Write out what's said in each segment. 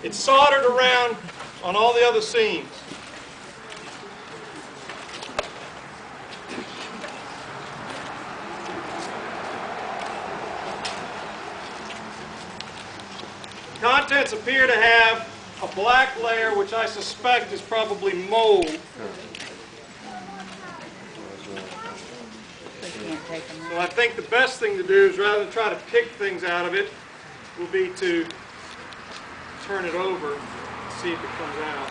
It's soldered around on all the other seams. The contents appear to have a black layer, which I suspect is probably mold. So I think the best thing to do is, rather than try to pick things out of it, will be to turn it over and see if it comes out.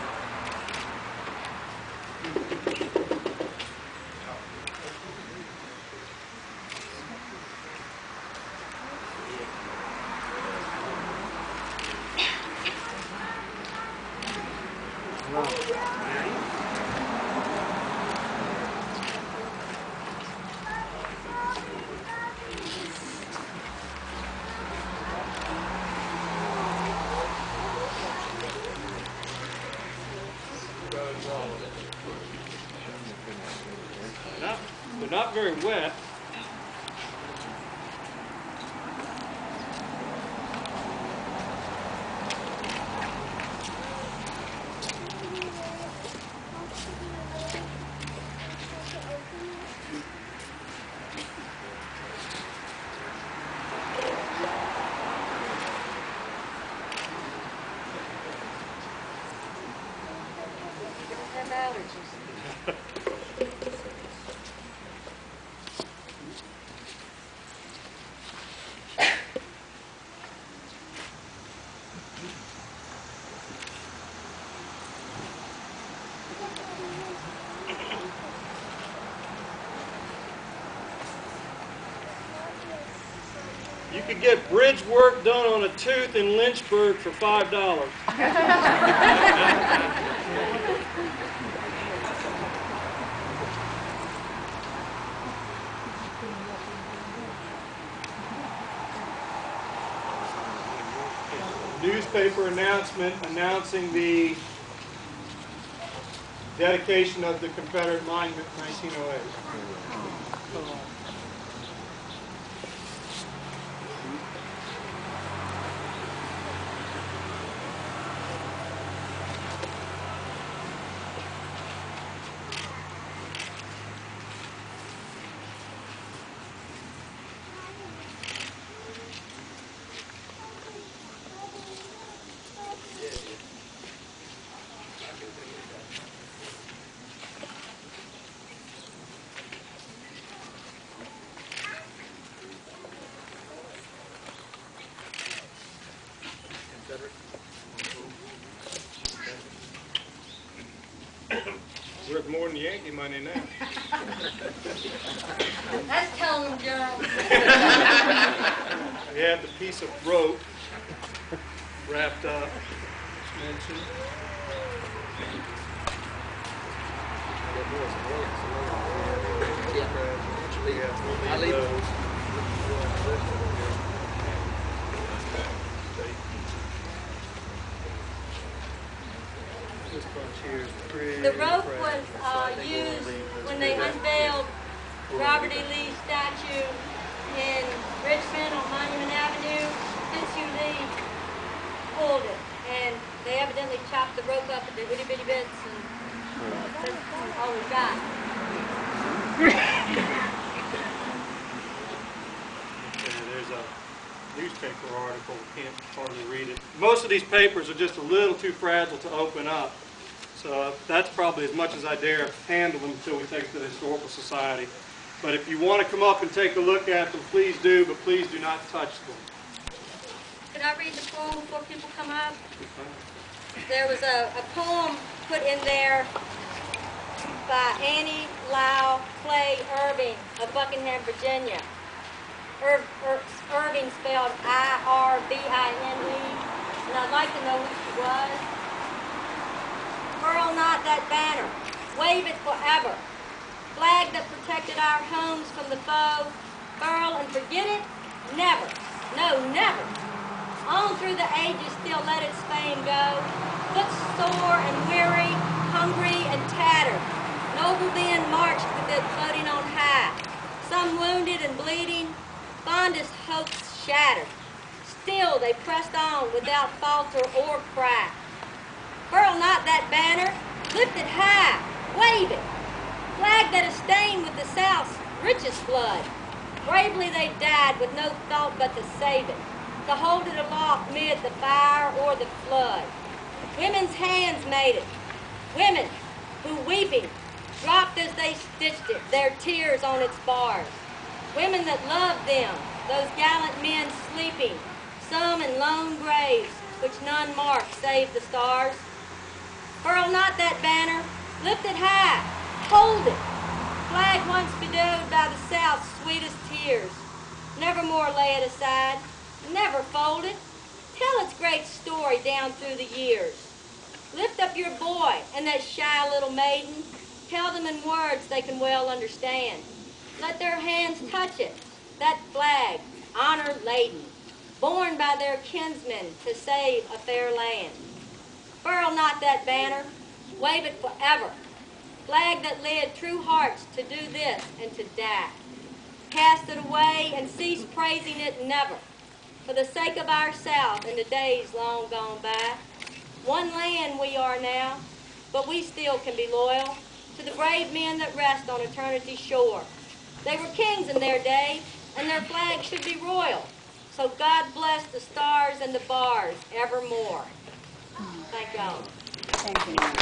They're not very wet. You could get bridge work done on a tooth in Lynchburg for $5. Newspaper announcement announcing the dedication of the Confederate monument in 1908. Worth more than Yankee money now. That's telling them, Joe. We have the piece of rope wrapped up. Mentioned. I leave those. The rope was used when they unveiled Robert E. Lee's statue in Richmond on Monument Avenue. Fitzhugh Lee pulled it, and they evidently chopped the rope up into itty bitty bits, and that's all we got. There's a newspaper article, can't hardly read it. Most of these papers are just a little too fragile to open up. So that's probably as much as I dare handle them until we take it to the Historical Society. But if you want to come up and take a look at them, please do, but please do not touch them. Could I read the poem before people come up? There was a poem put in there by Annie Lau Clay Irving of Buckingham, Virginia. Irving spelled I-R-V-I-N-E, and I'd like to know who she was. Furl not that banner, wave it forever. Flag that protected our homes from the foe, furl and forget it? Never, no, never. On through the ages still let its fame go, footsore and weary, hungry and tattered. Noble men marched with it floating on high, some wounded and bleeding, fondest hopes shattered. Still they pressed on without falter or crack. Furl not that banner, lift it high, wave it. Flag that is stained with the South's richest blood. Bravely they died with no thought but to save it, to hold it aloft mid the fire or the flood. Women's hands made it. Women who, weeping, dropped as they stitched it, their tears on its bars. Women that loved them, those gallant men sleeping, some in lone graves, which none mark save the stars. Furl not that banner, lift it high, hold it. Flag once bedewed by the South's sweetest tears. Nevermore lay it aside, never fold it. Tell its great story down through the years. Lift up your boy and that shy little maiden. Tell them in words they can well understand. Let their hands touch it, that flag, honor laden, borne by their kinsmen to save a fair land. Furl not that banner, wave it forever. Flag that led true hearts to do this and to die. Cast it away and cease praising it never, for the sake of our South in the days long gone by. One land we are now, but we still can be loyal to the brave men that rest on eternity's shore. They were kings in their day, and their flag should be royal. So God bless the stars and the bars evermore. Thank y'all. Thank you, Mom.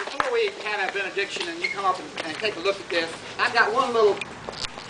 Before we have a benediction and you come up and take a look at this, I've got one little